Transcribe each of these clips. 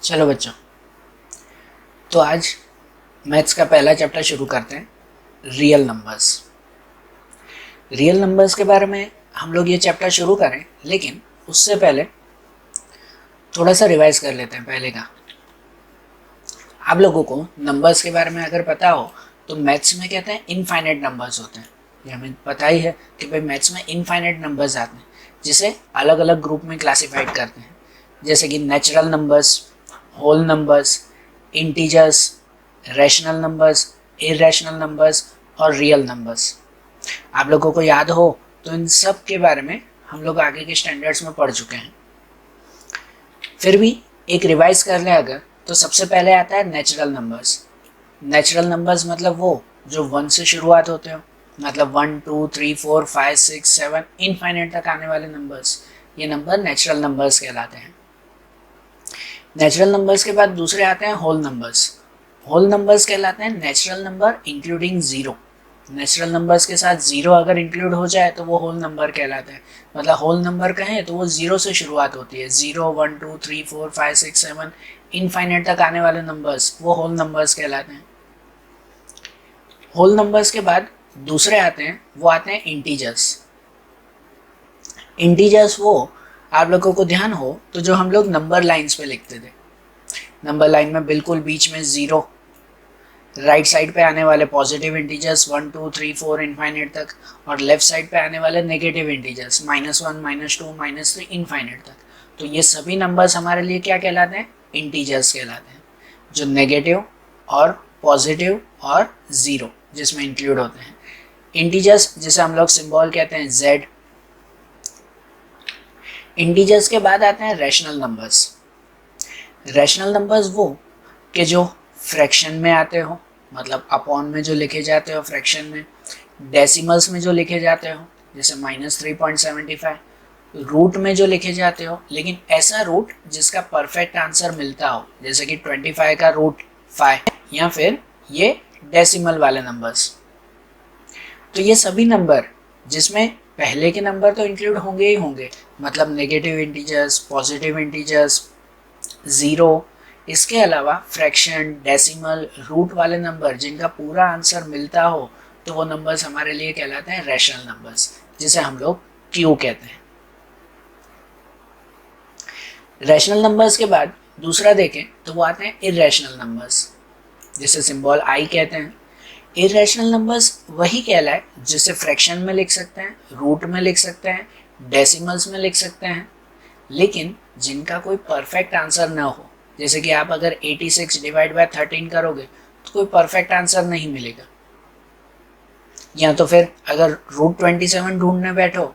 चलो बच्चों, तो आज मैथ्स का पहला चैप्टर शुरू करते हैं, रियल नंबर्स। रियल नंबर्स के बारे में हम लोग ये चैप्टर शुरू करें, लेकिन उससे पहले थोड़ा सा रिवाइज कर लेते हैं पहले का। आप लोगों को नंबर्स के बारे में अगर पता हो तो मैथ्स में कहते हैं इनफाइनाइट नंबर्स होते हैं। ये हमें पता ही है कि भाई मैथ्स में इनफाइनाइट नंबर्स आते हैं, जिसे अलग अलग ग्रुप में क्लासिफाइड करते हैं, जैसे कि natural numbers, whole numbers, integers, rational numbers, irrational numbers और रियल नंबर्स। आप लोगों को याद हो तो इन सब के बारे में हम लोग आगे के स्टैंडर्ड्स में पढ़ चुके हैं। फिर भी एक रिवाइज कर लें अगर, तो सबसे पहले आता है नेचुरल नंबर्स। नेचुरल नंबर्स मतलब वो जो 1 से शुरुआत होते हो, मतलब 1 2 3 4 5 6 7 इनफाइनाइट तक आने वाले नंबर्स, ये नंबर नेचुरल नंबर्स कहलाते हैं। नेचुरल नंबर्स के बाद दूसरे आते हैं होल नंबर्स। होल नंबर्स कहलाते हैं natural number including zero. Natural numbers के साथ ज़ीरो अगर इंक्लूड हो जाए तो वो होल नंबर कहलाते हैं। मतलब होल नंबर कहें तो वो ज़ीरो से शुरुआत होती है। 0 1 2 3 4 5 6 7 इनफाइनाइट तक आने वाले नंबर्स वो होल नंबर्स कहलाते हैं। होल नंबर्स के बाद दूसरे आते हैं, वो आते हैं इंटीजर्स। इंटीजर्स वो आप लोगों को ध्यान हो तो जो हम लोग नंबर लाइन्स पे लिखते थे, नंबर लाइन में बिल्कुल बीच में ज़ीरो, राइट साइड पे आने वाले पॉजिटिव इंटीजर्स 1 2 3 4 इनफाइनाइट तक, और लेफ्ट साइड पे आने वाले नेगेटिव इंटीजर्स -1 -2 -3 इनफाइनाइट तक। तो ये सभी नंबर्स हमारे लिए क्या कहलाते हैं? इंटीजर्स कहलाते हैं, जो नेगेटिव और पॉजिटिव और ज़ीरो जिसमें इंक्लूड होते हैं। इंटीजर्स जिसे हम लोग सिंबल कहते हैं z। इंटीजर्स के बाद आते हैं रैशनल नंबर्स। रैशनल नंबर्स वो कि जो फ्रैक्शन में आते हो, मतलब अपॉन में जो लिखे जाते हो फ्रैक्शन में, डेसिमल्स में जो लिखे जाते हो जैसे -3.75, रूट में जो लिखे जाते हो, लेकिन ऐसा रूट जिसका परफेक्ट आंसर मिलता हो, जैसे कि 25 का रूट 5, या फिर ये डेसिमल वाले नंबर्स। तो ये सभी नंबर जिसमें पहले के नंबर तो इंक्लूड होंगे ही होंगे, मतलब negative integers, positive integers, zero, इसके अलावा फ्रैक्शन, डेसिमल, रूट वाले नंबर जिनका पूरा आंसर मिलता हो, तो वो नंबर्स हमारे लिए कहलाते हैं रैशनल नंबर्स, जिसे हम लोग क्यू कहते हैं। रैशनल नंबर्स के बाद दूसरा देखें तो वो आते हैं इरेशनल नंबर्स, जिसे सिंबल आई कहते हैं। इरेशनल नंबर्स वही कहलाए जिसे फ्रैक्शन में लिख सकते हैं, रूट में लिख सकते हैं, डेसिमल्स में लिख सकते हैं, लेकिन जिनका कोई परफेक्ट आंसर ना हो। जैसे कि आप अगर 86 डिवाइड बाय 13 करोगे तो कोई परफेक्ट आंसर नहीं मिलेगा, या तो फिर अगर रूट 27 ढूंढने बैठो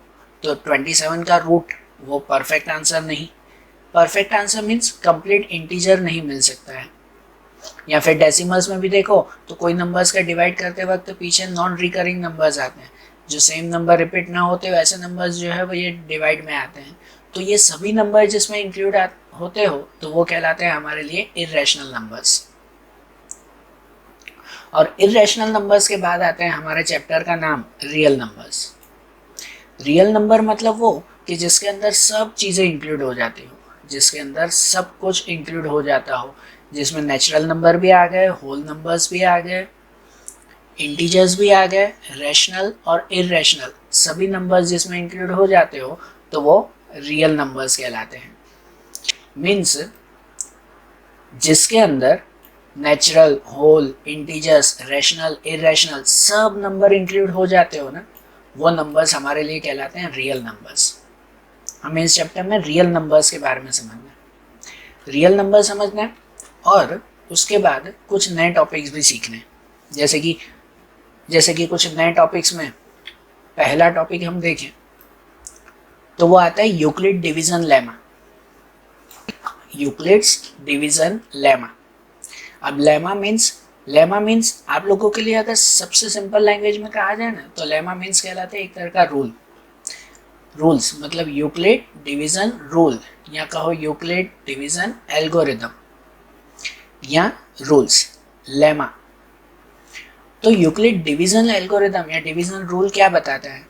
तो 27 का रूट वो परफेक्ट आंसर नहीं। Perfect answer means complete integer नहीं मिल सकता है। या फिर डेसिमल्स में भी देखो तो कोई नंबर्स का डिवाइड करते वक्त तो पीछे नॉन रिकरिंग नंबर्स आते हैं, जो सेम नंबर रिपीट ना होते वैसे नंबर्स जो है वो ये डिवाइड में आते हैं। तो ये सभी नंबर जिसमें इंक्लूड होते हो तो वो कहलाते हैं हमारे लिए इरेशनल नंबर्स। और इरेशनल नंबर्स के बाद आते हैं हमारे चैप्टर का नाम रियल नंबर्स। रियल नंबर मतलब वो कि जिसके अंदर सब चीज़ें इंक्लूड हो जाती हो, जिसके अंदर सब कुछ इंक्लूड हो जाता हो, जिसमें नेचुरल नंबर भी आ गए, होल नंबर्स भी आ गए, इंटीजर्स भी आ गए, रैशनल और इरेशनल सभी नंबर्स जिसमें इंक्लूड हो जाते हो तो वो रियल नंबर्स कहलाते हैं। मीन्स जिसके अंदर natural, whole, integers, rational, irrational सब नंबर इंक्लूड हो जाते हो ना, वो नंबर्स हमारे लिए कहलाते हैं रियल नंबर्स। हमें इस चैप्टर में रियल नंबर्स के बारे में समझना है, रियल नंबर समझना है, और उसके बाद कुछ नए टॉपिक्स भी सीखने हैं। जैसे कि कुछ नए टॉपिक्स में पहला टॉपिक हम देखें तो वो आता है Euclid division lemma. Euclid's division lemma. अब लेमा मीन्स आप लोगों के लिए अगर सबसे सिंपल लैंग्वेज में कहा जाए ना तो लेमा मीन्स कहलाते हैं एक तरह का रूल्स, मतलब यूक्लिड डिवीजन रूल, या कहो यूक्लिड डिवीजन एल्गोरिदम या रूल्स, लेमा। तो यूक्लिड डिवीजन एल्गोरिदम या डिवीजन रूल क्या बताता है?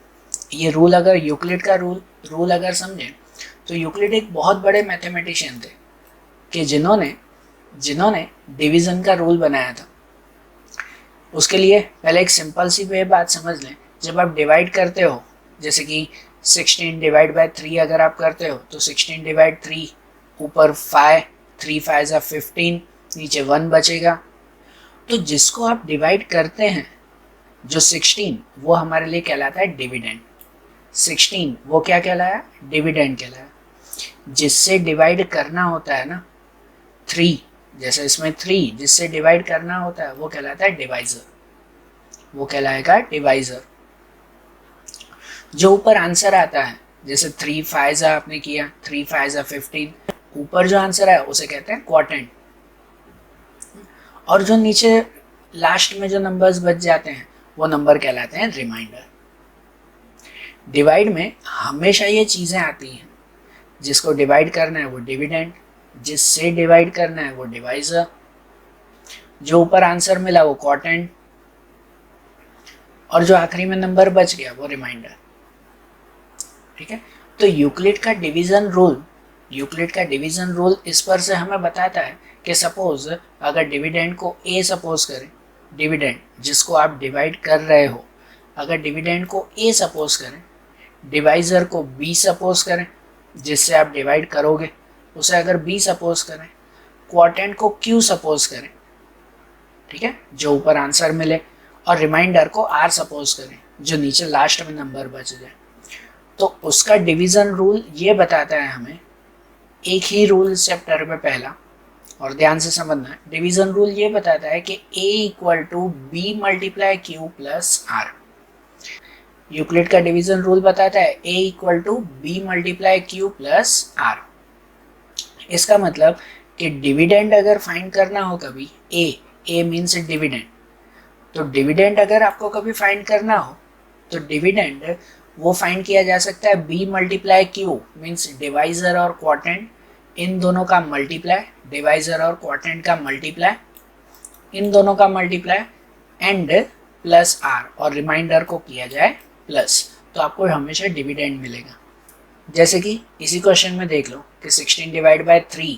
ये रूल अगर यूक्लिड का रूल अगर समझें तो यूक्लिड एक बहुत बड़े मैथमेटिशियन थे कि जिन्होंने जिन्होंने डिवीज़न का रूल बनाया था। उसके लिए पहले एक सिंपल सी वे बात समझ लें, जब आप डिवाइड करते हो, जैसे कि 16 डिवाइड बाय 3 अगर आप करते हो तो 16 डिवाइड 3, ऊपर 5, 3 5 जा 15, नीचे 1 बचेगा। तो जिसको आप डिवाइड करते हैं, जो 16, वो हमारे लिए कहलाता है डिविडेंड। 16 वो क्या कहलाया? डिविडेंड कहलाया। जिससे डिवाइड करना होता है ना 3, जैसे इसमें 3 जिससे डिवाइड करना होता है वो कहलाता है डिवाइजर, वो कहलाएगा डिवाइजर। जो ऊपर आंसर आता है, जैसे 3 5 आपने किया, 3 5 15, ऊपर जो आंसर है उसे कहते हैं क्वार्टेंट। और जो नीचे लास्ट में जो नंबर्स बच जाते हैं वो नंबर कहलाते हैं रिमाइंडर। डिवाइड में हमेशा ये चीज़ें आती हैं, जिसको डिवाइड करना है वो डिविडेंड, जिससे डिवाइड करना है वो डिवाइजर, जो ऊपर आंसर मिला वो क्वार्टेंट, और जो आखिरी में नंबर बच गया वो रिमाइंडर। ठीक है, तो यूक्लिड का डिवीजन रूल इस पर से हमें बताता है कि सपोज अगर डिविडेंड को ए सपोज करें, डिविडेंड जिसको आप डिवाइड कर रहे हो, अगर डिविडेंड को ए सपोज करें, डिवाइजर को बी सपोज करें, जिससे आप डिवाइड करोगे उसे अगर बी सपोज करें, क्वार्टेंट को क्यू सपोज करें, ठीक है, जो ऊपर आंसर मिले, और रिमाइंडर को आर सपोज करें, जो नीचे लास्ट में नंबर बच जाए। तो उसका डिवीजन रूल ये बताता है हमें, एक ही रूल इस चैप्टर में पहला, और ध्यान से समझना, डिवीजन रूल ये बताता है कि a equal to b multiply q plus r. Euclid का डिवीजन रूल बताता है a equal to b multiply q plus r. इसका मतलब कि डिविडेंड अगर फाइंड करना हो कभी, a मीन्स डिविडेंड, तो डिविडेंड अगर आपको कभी फाइंड करना हो तो डिविडेंड वो फाइंड किया जा सकता है b multiply q means divisor और क्वार्टेंट, इन दोनों का मल्टीप्लाई, डिवाइजर और क्वार्टेंट का मल्टीप्लाई, इन दोनों का मल्टीप्लाई, एंड प्लस आर, और रिमाइंडर को किया जाए प्लस, तो आपको हमेशा डिविडेंड मिलेगा। जैसे कि इसी क्वेश्चन में देख लो कि 16 डिवाइड बाय 3,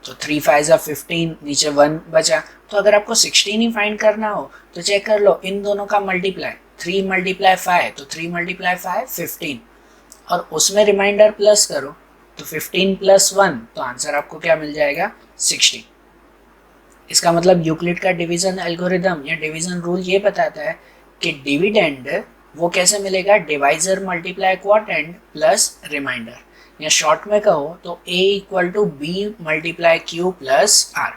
तो 3 5 जा 15, नीचे 1 बचा। तो अगर आपको 16 ही फाइंड करना हो तो चेक कर लो इन दोनों का मल्टीप्लाई, 3 मल्टीप्लाई 5, तो 3 मल्टीप्लाई 5 15, और उसमें रिमाइंडर प्लस करो तो 15 प्लस 1, तो आंसर आपको क्या मिल जाएगा? 16। इसका मतलब यूक्लिड का डिवीजन एल्गोरिदम या डिवीजन रूल ये बताता है कि डिविडेंड वो कैसे मिलेगा? Divisor multiply quotient plus remainder, या शॉर्ट में कहो तो a equal to b multiply q plus r.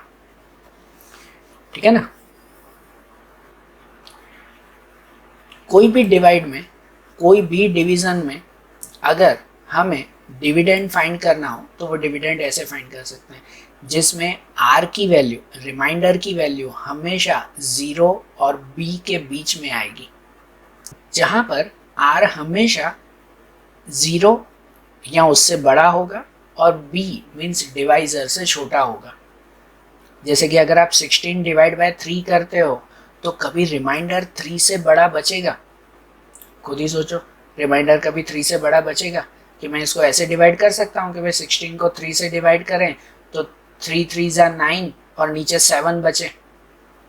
ठीक है ना? कोई भी डिवाइड में, कोई भी डिवीजन में अगर हमें डिविडेंड फाइंड करना हो तो वो डिविडेंड ऐसे फाइंड कर सकते हैं, जिसमें आर की वैल्यू, रिमाइंडर की वैल्यू हमेशा 0 और b के बीच में आएगी, जहां पर आर हमेशा 0 या उससे बड़ा होगा और b मीन्स डिवाइजर से छोटा होगा। जैसे कि अगर आप 16 डिवाइड बाय 3 करते हो तो कभी रिमाइंडर 3 से बड़ा बचेगा? खुद ही सोचो, रिमाइंडर कभी 3 से बड़ा बचेगा? कि मैं इसको ऐसे डिवाइड कर सकता हूँ कि भाई 16 को 3 से डिवाइड करें तो 3 3 जा 9 और नीचे 7 बचे,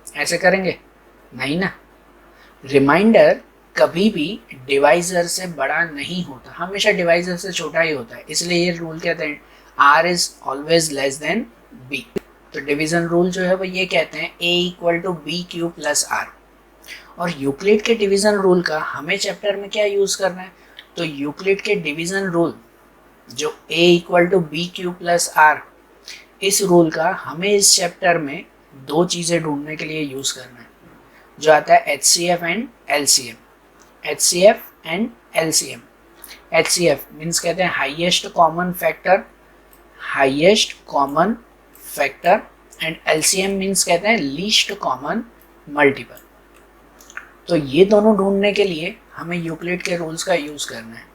ऐसे करेंगे? नहीं ना। रिमाइंडर कभी भी डिवाइजर से बड़ा नहीं होता, हमेशा डिवाइजर से छोटा ही होता है, इसलिए ये रूल कहते हैं r is always less than b. तो डिवीजन रूल जो है वो ये कहते हैं a equal to B Q plus r. और यूक्लिड के डिवीजन रूल का हमें चैप्टर में क्या यूज करना है? तो यूक्लिड के डिवीजन रूल जो a equal to B Q plus r, इस रूल का हमें इस चैप्टर में दो चीज़ें ढूंढने के लिए यूज करना है, जो आता है HCF and LCM। HCF and LCM। HCF means कहते हैं highest common factor, highest common factor, and LCM means कहते हैं लीस्ट कॉमन मल्टीपल। तो ये दोनों ढूंढने के लिए हमें यूक्लिड के रूल्स का यूज करना है।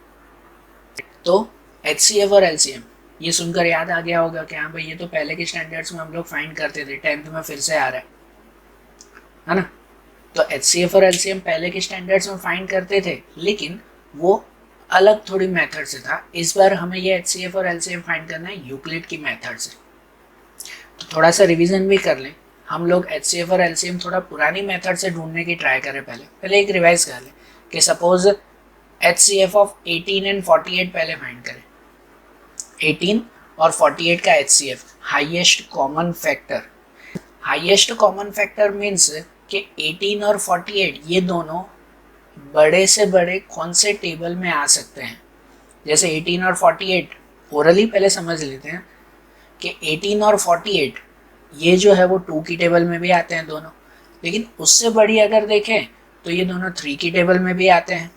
तो HCF और LCM ये सुनकर याद आ गया होगा कि हाँ भाई ये तो पहले के स्टैंडर्ड्स में हम लोग फाइंड करते थे, 10th में फिर से आ रहा है ना। तो HCF और LCM पहले के स्टैंडर्ड्स में फाइंड करते थे, लेकिन वो अलग थोड़ी मेथड से था। इस बार हमें ये HCF और LCM फाइंड करना है यूक्लिड की मेथड से। तो थोड़ा सा रिवीजन भी कर लें। हम लोग HCF और LCM थोड़ा पुरानी मेथड से ढूंढने की ट्राई करें। पहले एक रिवाइज कर लें कि सपोज HCF ऑफ 18 एंड 48 पहले फाइंड करें। 18 और 48 का HCF, highest common factor. Highest common factor means कि 18 और 48 ये दोनों बड़े से बड़े कौन से टेबल में आ सकते हैं। जैसे 18 और 48 ओरली पहले समझ लेते हैं कि 18 और 48 ये जो है वो 2 की टेबल में भी आते हैं दोनों, लेकिन उससे बड़ी अगर देखें तो ये दोनों 3 की टेबल में भी आते हैं,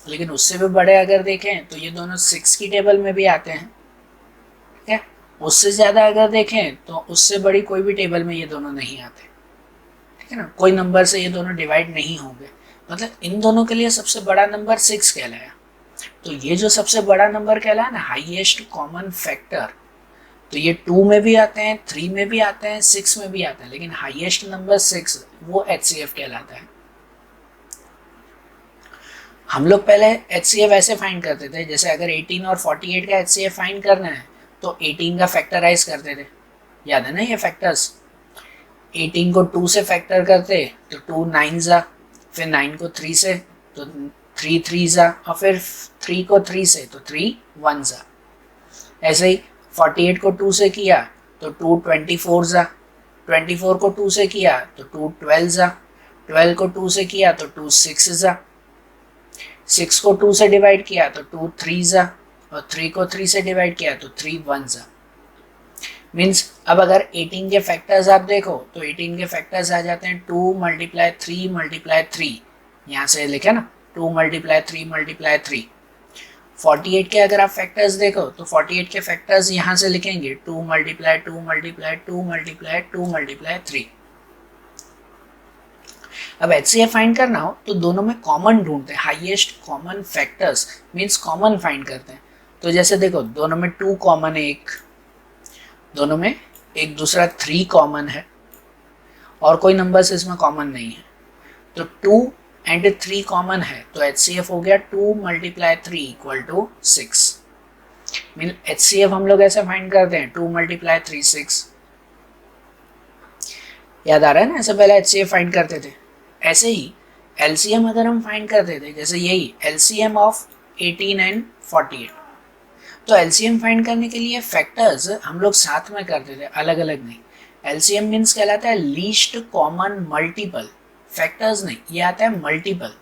लेकिन उससे भी बड़े अगर देखें तो ये दोनों 6 की टेबल में भी आते हैं। ठीक है, उससे ज़्यादा अगर देखें तो उससे बड़ी कोई भी टेबल में ये दोनों नहीं आते। ठीक है ना, कोई नंबर से ये दोनों डिवाइड नहीं होंगे। मतलब इन दोनों के लिए सबसे बड़ा नंबर 6 कहलाया। तो ये जो सबसे बड़ा नंबर कहलाया ना, हाईएस्ट कॉमन फैक्टर, तो ये 2 में भी आते हैं, 3 में भी आते हैं, 6 में भी आते हैं, लेकिन हाईएस्ट नंबर 6 वो HCF कहलाता है। हम लोग पहले HCF ऐसे फाइंड करते थे, जैसे अगर 18 और 48 का HCF फाइंड करना है तो 18 का फैक्टराइज करते थे। याद है ना ये फैक्टर्स? 18 को 2 से फैक्टर करते तो 2 9 जा, फिर 9 को 3 से तो 3 3 जा, और फिर 3 को 3 से तो 3 1 जा। ऐसे ही 48 को 2 से किया तो 2 24 जा, 24 को 2 से किया तो 2 12 जा, 12 को 2 से किया तो 2 6 जा, 6 को 2 से डिवाइड किया तो 2 3 जा, और 3 को 3 से डिवाइड किया तो 3 1 जा। मीन्स अब अगर 18 के फैक्टर्स आप देखो तो 18 के फैक्टर्स आ जाते हैं 2 मल्टीप्लाई 3 मल्टीप्लाई 3, यहाँ से लिखे ना 2 मल्टीप्लाई 3 मल्टीप्लाई 3। 48 के अगर आप फैक्टर्स देखो तो 48 के फैक्टर्स यहाँ से लिखेंगे 2 मल्टीप्लाई 2 मल्टीप्लाई 2 मल्टीप्लाई 2 मल्टीप्लाई 3। अब HCF फाइंड करना हो तो दोनों में कॉमन ढूंढते हैं, highest common factors means common find करते हैं। तो जैसे देखो दोनों में 2 कॉमन है, एक दोनों में एक दूसरा 3 कॉमन है, और कोई नंबर्स इसमें कॉमन नहीं है, तो 2 एंड 3 कॉमन है, तो HCF हो गया 2 multiply 3 equal to 6। Mean HCF हम लोग ऐसे फाइंड करते हैं 2 मल्टीप्लाई 3 6। याद आ रहा है ना, ऐसे पहले HCF फाइंड करते थे। ऐसे ही LCM अगर हम फाइंड करते थे, जैसे यही LCM ऑफ 18 एंड 48, तो LCM फाइंड करने के लिए फैक्टर्स हम लोग साथ में करते थे, अलग अलग नहीं। LCM मीन्स कहलाता है लीस्ट कॉमन मल्टीपल, फैक्टर्स नहीं, ये आता है मल्टीपल।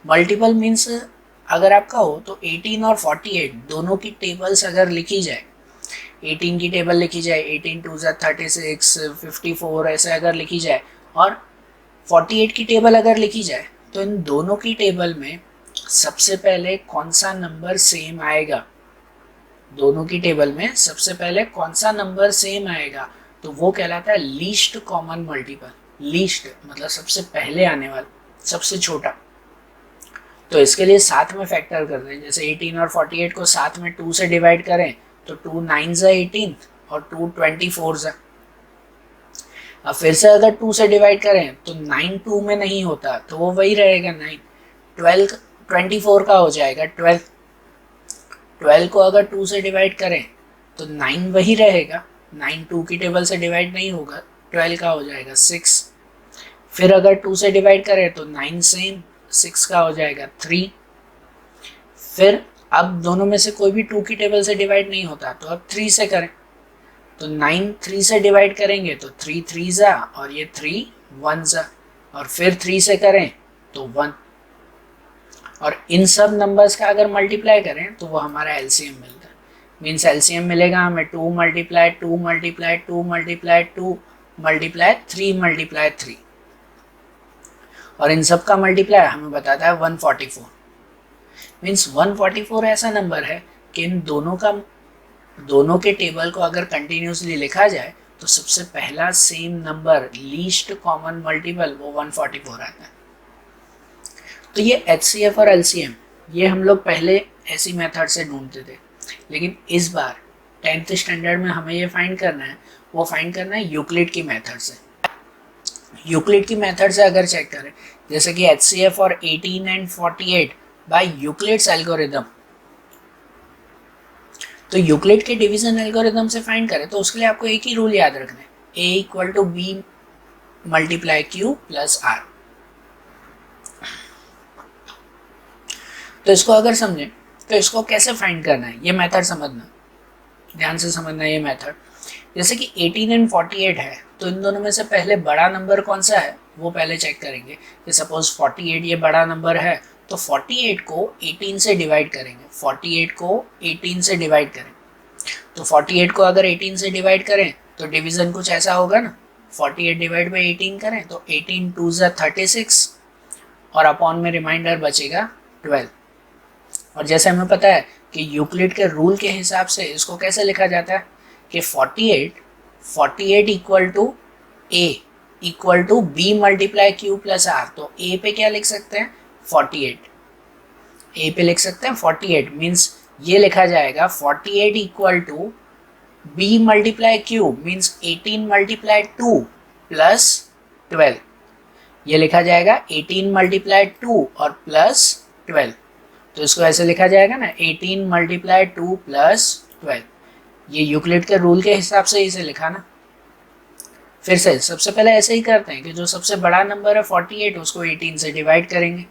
मल्टीपल मीन्स अगर आपका हो तो 18 और 48 दोनों की टेबल्स अगर लिखी जाए, 18 की टेबल लिखी जाए, 18 2 36 54 ऐसे अगर लिखी जाए, और 48 की टेबल अगर लिखी जाए, तो इन दोनों की टेबल में सबसे पहले कौन सा नंबर सेम आएगा, दोनों की टेबल में सबसे पहले कौन सा नंबर सेम आएगा, तो वो कहलाता है लीस्ट कॉमन मल्टीपल। लीस्ट मतलब सबसे पहले आने वाला, सबसे छोटा। तो इसके लिए साथ में फैक्टर करते हैं, जैसे 18 और 48 को साथ में 2 से डिवाइड करें तो 2 9 जा 18 और 2 24 जा। अब फिर से अगर 2 से डिवाइड करें तो 9 2 में नहीं होता, तो वो वही रहेगा 9। 12 24 का हो जाएगा 12। 12 को अगर 2 से डिवाइड करें तो 9 वही रहेगा, 9 2 की टेबल से डिवाइड नहीं होगा, 12 का हो जाएगा 6। फिर अगर 2 से डिवाइड करें तो 9 सेम, 6 का हो जाएगा 3। फिर अब दोनों में से कोई भी 2 की टेबल से डिवाइड नहीं होता, तो अब 3 से करें, तो 9 3 से डिवाइड करेंगे तो 3 3 जा, और ये 3 1 जा, और फिर 3 से करें तो 1। और इन सब नंबर्स का अगर मल्टीप्लाई करें तो वो हमारा LCM मिलता है। मीन्स LCM मिलेगा हमें 2 multiply 2 multiply 2 multiply 2 multiply 3 multiply 3, और इन सब का मल्टीप्लाई हमें बताता है 144। मीन्स 144 ऐसा नंबर है कि इन दोनों के टेबल को अगर कंटिन्यूसली लिखा जाए तो सबसे पहला same number least common multiple वो 144 आता है। तो ये HCF और LCM ये हम लोग पहले ऐसी मेथड से ढूंढते थे, लेकिन इस बार 10th स्टैंडर्ड में हमें ये फाइंड करना है, वो फाइंड करना है यूक्लिड की मेथड से। यूक्लिड की मेथड से अगर चेक करें, जैसे कि HCF और 18 एंड 48 बाय यूक्लिड्स एल्गोरिथम, तो यूक्लिड के डिवीजन एल्गोरिथम से फाइंड करें तो उसके लिए आपको एक ही रूल याद रखना है a equal to b multiply q plus r. तो इसको अगर समझें तो इसको कैसे फाइंड करना है, ये मेथड समझना, ध्यान से समझना ये मेथड। जैसे कि 18 एंड 48 है, तो इन दोनों में से पहले बड़ा नंबर कौन सा है वो पहले चेक करेंगे। कि सपोज 48 ये बड़ा नंबर है, तो 48 को 18 से डिवाइड करेंगे, 48 को 18 से डिवाइड करें। तो 48 को अगर 18 से डिवाइड करें तो डिवीजन कुछ ऐसा होगा ना, 48 डिवाइड बाई 18 करें तो 18 2 ज़ा 36 और अपॉन में रिमाइंडर बचेगा 12। और जैसे हमें पता है कि यूक्लिड के रूल के हिसाब से इसको कैसे लिखा जाता है कि 48 equal to a equal to b multiply q plus r. तो ए पे क्या लिख सकते हैं 48, ए पे लिख सकते हैं 48 मीन्स ये लिखा जाएगा 48 equal to b multiply q means 18 multiply 2 plus 12। ये लिखा जाएगा 18 मल्टीप्लाई 2 और प्लस 12। तो इसको ऐसे लिखा जाएगा ना 18 मल्टीप्लाई 2 प्लस 12। ये यूक्लिड के रूल के हिसाब से इसे लिखा ना। फिर से सबसे पहले ऐसे ही करते हैं कि जो सबसे बड़ा नंबर है 48 उसको 18 से डिवाइड करेंगे।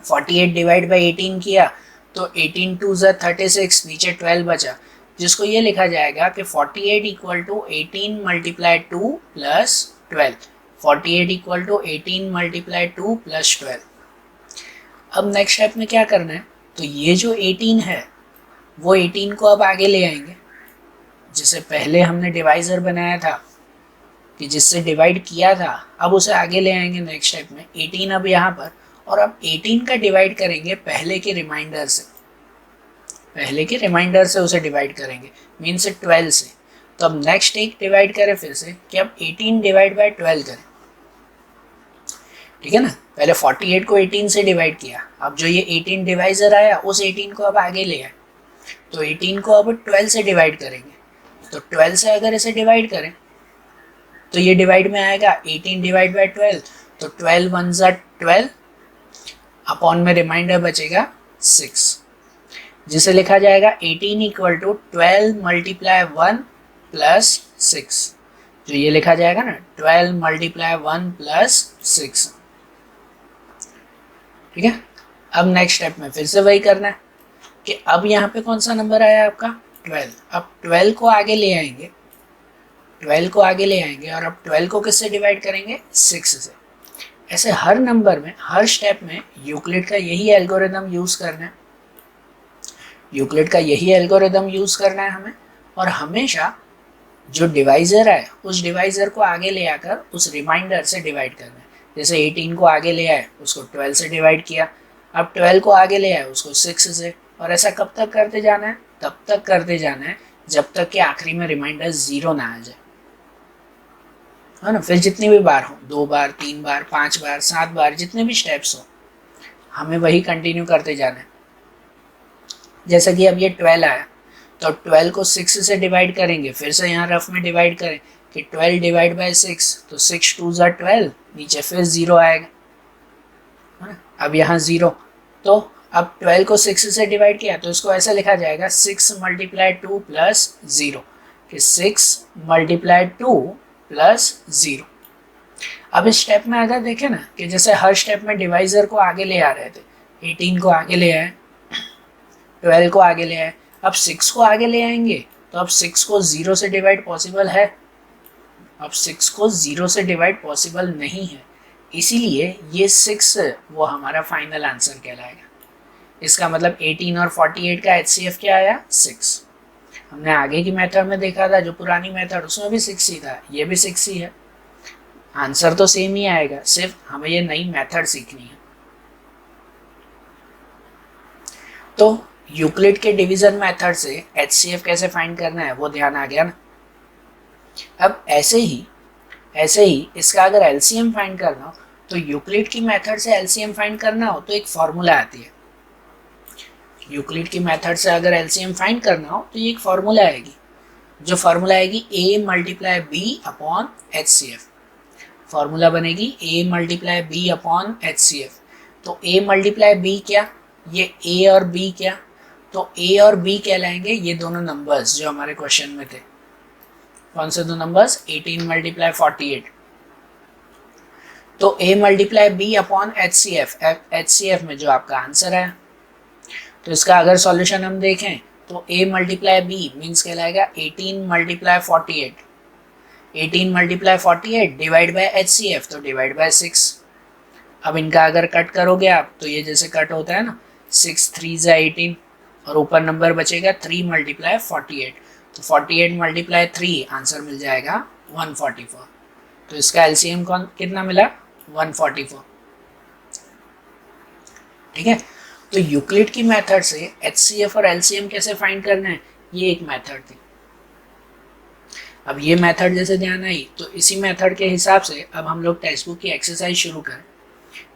48 डिवाइड बाई 18 किया तो 18 2 ज़ा 36, नीचे 12 बचा, जिसको ये लिखा जाएगा कि 48 equal to 18 multiply 2 plus 12। 48 equal to 18 multiply 2 plus 12। अब नेक्स्ट स्टेप में क्या करना है, तो ये जो 18 है वो 18 को अब आगे ले आएंगे। जिसे पहले हमने डिवाइज़र बनाया था कि जिससे डिवाइड किया था, अब उसे आगे ले आएंगे नेक्स्ट स्टेप में। 18 अब यहाँ पर, और अब 18 का डिवाइड करेंगे पहले के रिमाइंडर से, पहले के रिमाइंडर से उसे डिवाइड करेंगे मीन्स 12 से। तो अब नेक्स्ट एक डिवाइड करें फिर से कि अब 18 डिवाइड बाई 12 करें, ठीक है ना। पहले 48 को 18 से डिवाइड किया, अब जो ये 18 डिवाइजर आया उस 18 को अब आगे ले आए, तो 18 को अब 12 से डिवाइड करेंगे। तो 12 से अगर इसे डिवाइड करें तो ये डिवाइड में आएगा 18 डिवाइड बाई 12, तो 12 1 ज़ा 12 अपॉन में रिमाइंडर बचेगा 6, जिसे लिखा जाएगा 18 इक्वल टू 12 मल्टीप्लाई 1 प्लस 6। जो ये लिखा जाएगा ना 12 मल्टीप्लाई 1 प्लस 6, ठीक है। अब नेक्स्ट स्टेप में फिर से वही करना है कि अब यहाँ पे कौन सा नंबर आया आपका 12। अब 12 को आगे ले आएंगे, 12 को आगे ले आएंगे और अब 12 को किससे डिवाइड करेंगे 6 से। ऐसे हर नंबर में हर स्टेप में यूक्लिड का यही एल्गोरिदम यूज़ करना है, यूक्लिड का यही एल्गोरिदम यूज़ करना है हमें। और हमेशा जो डिवाइज़र है उस डिवाइज़र को आगे ले आकर उस रिमाइंडर से डिवाइड करना है। जैसे 18 को आगे ले आए उसको 12 से डिवाइड किया, अब 12 को आगे ले आए उसको 6 से, और ऐसा कब तक करते जाना है, तब तक करते जाना है जब तक कि आखिरी में रिमाइंडर 0 ना आ जाए, है ना। फिर जितनी भी बार हो, 2 बार 3 बार 5 बार 7 बार जितने भी स्टेप्स हो, हमें वही कंटिन्यू करते जाना है। जैसा कि अब ये 12 आया तो 12 को 6 से डिवाइड करेंगे, फिर से यहाँ रफ में डिवाइड करें कि 12 डिवाइड बाई 6, तो 6 2 ज़ा 12, नीचे फिर 0 आएगा, है ना। अब यहाँ 0, तो अब 12 को 6 से डिवाइड किया तो इसको ऐसा लिखा जाएगा 6 मल्टीप्लाई 2 प्लस 0, कि 6 मल्टीप्लाई 2 प्लस 0। अब इस स्टेप में अगर देखें ना कि जैसे हर स्टेप में डिवाइज़र को आगे ले आ रहे थे, 18 को आगे ले आए, 12 को आगे ले आए, अब 6 को आगे ले आएंगे, तो अब 6 को 0 से डिवाइड पॉसिबल है, अब 6 को 0 से डिवाइड पॉसिबल नहीं है, इसीलिए ये 6 वो हमारा फाइनल आंसर कहलाएगा। इसका मतलब 18 और 48 का HCF क्या आया 6। हमने आगे की मेथड में देखा था, जो पुरानी मेथड, उसमें भी 6 ही था, ये भी 6 ही है, आंसर तो सेम ही आएगा, सिर्फ हमें ये नई मेथड सीखनी है। तो यूक्लिड के डिवीजन मेथड से HCF कैसे फाइंड करना है वो ध्यान आ गया ना। अब ऐसे ही इसका अगर LCM फाइंड करना हो तो यूक्लिड की मेथड से LCM फाइंड करना हो तो एक फार्मूला आती है। यूक्लिड की मेथड से अगर LCM फाइंड करना हो तो ये एक फार्मूला आएगी, जो फार्मूला आएगी A multiply B upon HCF। Formula बनेगी A multiply B upon HCF। तो A मल्टीप्लाई B क्या, ये A और B क्या, तो A और B कहलाएंगे ये दोनों नंबर्स जो हमारे क्वेश्चन में थे, कौन से दो नंबर्स, 18 मल्टीप्लाई 48, तो a multiply b upon HCF में जो आपका आंसर है। तो इसका अगर सॉल्यूशन हम देखें तो a मल्टीप्लाई b मीन्स कहलाएगा 18 multiply 48, 18 multiply 48 divide by HCF, तो डिवाइड बाय 6। अब इनका अगर कट करोगे आप तो ये जैसे कट होता है ना, 6 3 ज़ा 18 और ऊपर नंबर बचेगा 3 मल्टीप्लाई 48, तो 48 मल्टीप्लाई 3 आंसर मिल जाएगा 144। तो इसका एलसीएम कौन कितना मिला, 144। ठीक है, तो यूक्लिड की मेथड से HCF और LCM कैसे फाइंड करना है, ये एक मेथड थी। अब ये मेथड जैसे ध्यान आई तो इसी मेथड के हिसाब से अब हम लोग टेक्स्ट बुक की एक्सरसाइज शुरू करें।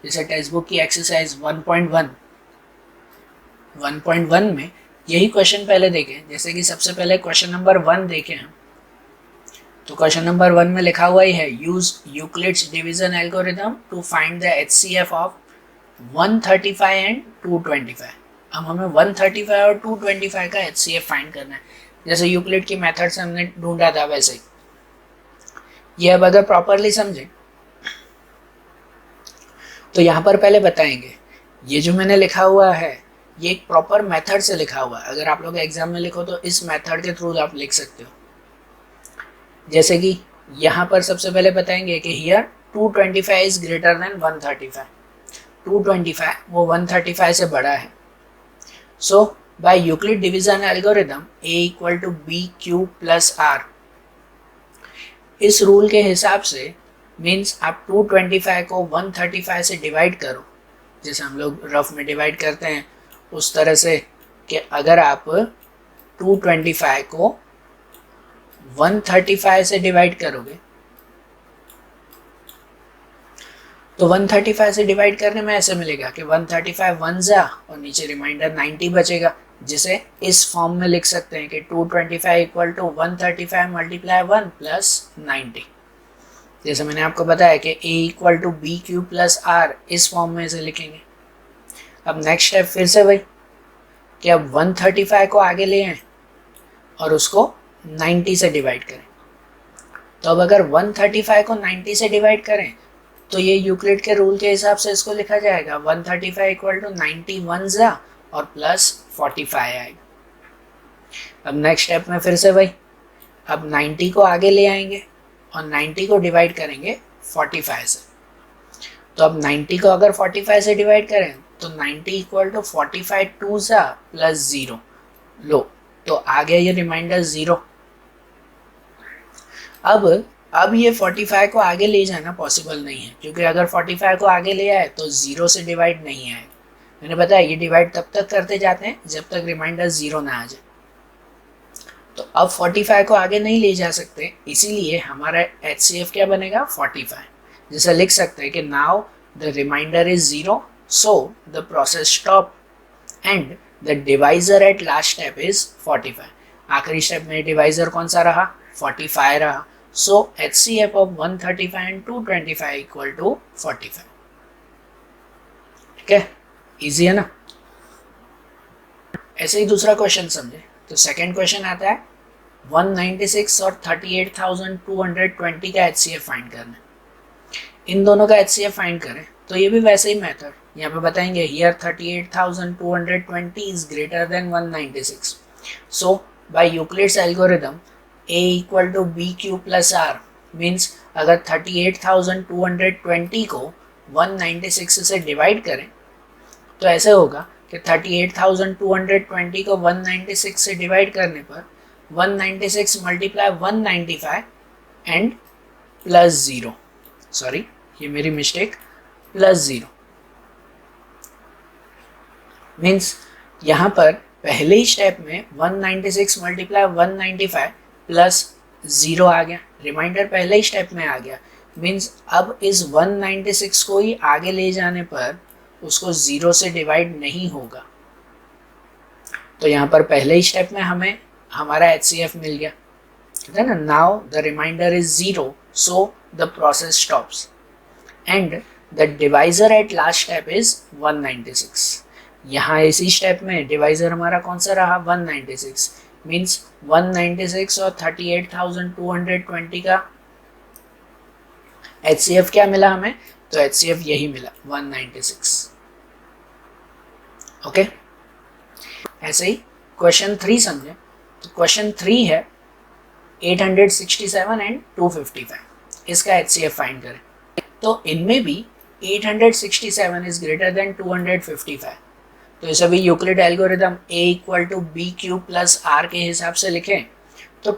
जैसे टेक्स्ट बुक की एक्सरसाइज 1.1 में यही क्वेश्चन पहले देखें। जैसे कि सबसे पहले क्वेश्चन नंबर 1 देखें हम, तो क्वेश्चन नंबर 1 में लिखा हुआ ही है, use Euclid's division algorithm to find the HCF of 135 and 225। अब हमें 135 और 225 का HCF फाइंड करना है, जैसे यूक्लिड की मेथड से हमने ढूंढा था वैसे ही। ये अब अगर प्रॉपरली समझे तो यहाँ पर पहले बताएंगे, ये जो मैंने लिखा हुआ है ये एक प्रॉपर मेथड से लिखा हुआ है। अगर आप लोग एग्जाम में लिखो तो इस मेथड के थ्रू आप लिख सकते हो। जैसे कि यहाँ पर सबसे पहले बताएंगे कि हियर 225 इज ग्रेटर देन 135, 225 वो 135 से बड़ा है। So by Euclid division algorithm A equal to BQ plus R, इस रूल के हिसाब से मीन्स आप 225 को 135 से डिवाइड करो, जैसे हम लोग रफ में डिवाइड करते हैं उस तरह से, कि अगर आप 225 को 135 से डिवाइड करोगे तो 135 से डिवाइड करने में ऐसे मिलेगा कि 135 1 जा और नीचे रिमाइंडर 90 बचेगा, जिसे इस फॉर्म में लिख सकते हैं कि 225 इक्वल टू 135 मल्टीप्लाई 1 प्लस 90। जैसे मैंने आपको बताया कि A equal to BQ plus R, इस फॉर्म में इसे लिखेंगे। अब नेक्स्ट स्टेप फिर से वही कि अब 135 को आगे ले आए और उसको 90 से डिवाइड करें। तो अब अगर 135 को 90 से डिवाइड करें तो ये यूक्लिड के रूल के हिसाब से इसको लिखा जाएगा 135 इक्वल टू 91 जा और प्लस 45 आएगा। अब नेक्स्ट स्टेप में फिर से वही, अब 90 को आगे ले आएंगे और 90 को डिवाइड करेंगे 45 से। तो अब 90 को अगर 45 से डिवाइड करें तो 90 इक्वल टू 45 2 जा प्लस 0, लो तो आ गया ये रिमाइंडर 0। अब ये 45 को आगे ले जाना पॉसिबल नहीं है, क्योंकि अगर 45 को आगे ले आए तो 0 से डिवाइड नहीं आएगा। मैंने बताया ये डिवाइड तब तक करते जाते हैं जब तक रिमाइंडर 0 ना आ जाए। तो अब 45 को आगे नहीं ले जा सकते, इसीलिए हमारा HCF क्या बनेगा, 45। जैसे लिख सकते हैं कि now the remainder is 0, so the process stop and the divisor at last step is 45। आखिरी स्टेप में डिवाइजर कौन सा रहा, 45 रहा। So HCF of 135 and 225 equal to 45। ठीक है, इजी है ना। ऐसे ही दूसरा क्वेश्चन समझे तो सेकंड क्वेश्चन आता है 196 और 38,220 का HCF फाइंड करना है। इन दोनों का HCF फाइंड करें तो ये भी वैसे ही मेथड, यहाँ पे बताएंगे here 38,220 is greater than 196। So by Euclid's algorithm A equal to BQ plus R means अगर 38,220 को 196 से डिवाइड करें तो ऐसे होगा कि 38,220 को 196 से डिवाइड करने पर 196 मल्टीप्लाई 195 एंड प्लस 0, सॉरी ये मेरी मिस्टेक, प्लस 0 मीन्स यहाँ पर पहले ही स्टेप में 196 मल्टीप्लाई 195 प्लस 0 आ गया, रिमाइंडर पहले ही स्टेप में आ गया। मीन्स अब इस 196 को ही आगे ले जाने पर उसको 0 से डिवाइड नहीं होगा। तो यहाँ पर पहले ही स्टेप में हमें हमारा HCF मिल गया, ठीक है ना। Now the remainder is 0, so the process stops and the divisor at last step is 196। यहाँ इसी स्टेप में डिवाइजर हमारा कौन सा रहा, 196। मीन्स 196 और 38,220 का HCF क्या मिला हमें, तो HCF यही मिला 196। ओके, ऐसे ही क्वेश्चन 3 समझे, तो क्वेश्चन 3 है 867 एंड 255, इसका HCF फाइंड करें। तो इनमें भी 867 इज ग्रेटर देन 255, तो इसे भी Euclid algorithm A equal to B Q plus R के हिसाब से लिखें तो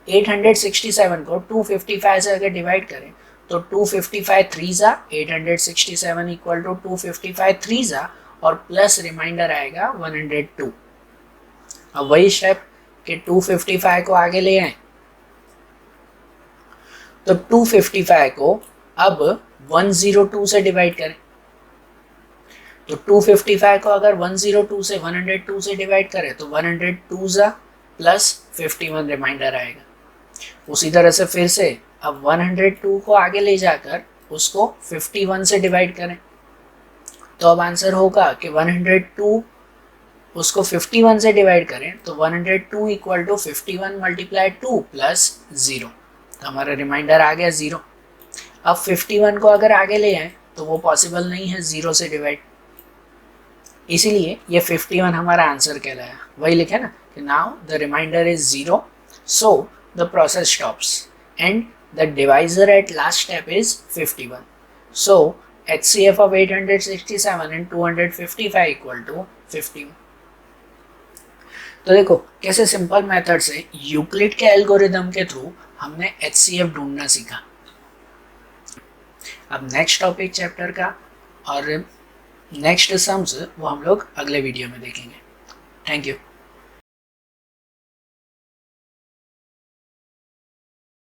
867 को 255 से अगर डिवाइड करें तो 255 3 जा 867 इक्वल टू 255 3 जा और प्लस रिमाइंडर आएगा 102। अब वही स्टेप कि 255 को आगे ले आए, तो 255 को अब 102 से डिवाइड करें, तो 255 को अगर 102 से 102 से डिवाइड करें तो 102 जा प्लस 51 रिमाइंडर आएगा। उसी तरह से फिर से अब 102 को आगे ले जाकर उसको 51 से डिवाइड करें, तो अब आंसर होगा कि 102 उसको 51 से डिवाइड करें तो 102 इक्वल टू 51 मल्टीप्लाई 2 प्लस 0, तो हमारा रिमाइंडर आ गया 0। अब 51 को अगर आगे ले आए तो वो पॉसिबल नहीं है 0 से डिवाइड, इसीलिए ये 51 हमारा आंसर कहलाया। वही लिखे ना कि now the remainder is 0, so the process stops and the divisor at last step is 51, so HCF of 867 and 255 equal to 51। तो देखो कैसे सिंपल मेथड से यूक्लिड के एल्गोरिदम के थ्रू हमने HCF ढूंढना सीखा। अब नेक्स्ट टॉपिक चैप्टर का और नेक्स्ट सम्स वो हम लोग अगले वीडियो में देखेंगे। Thank you.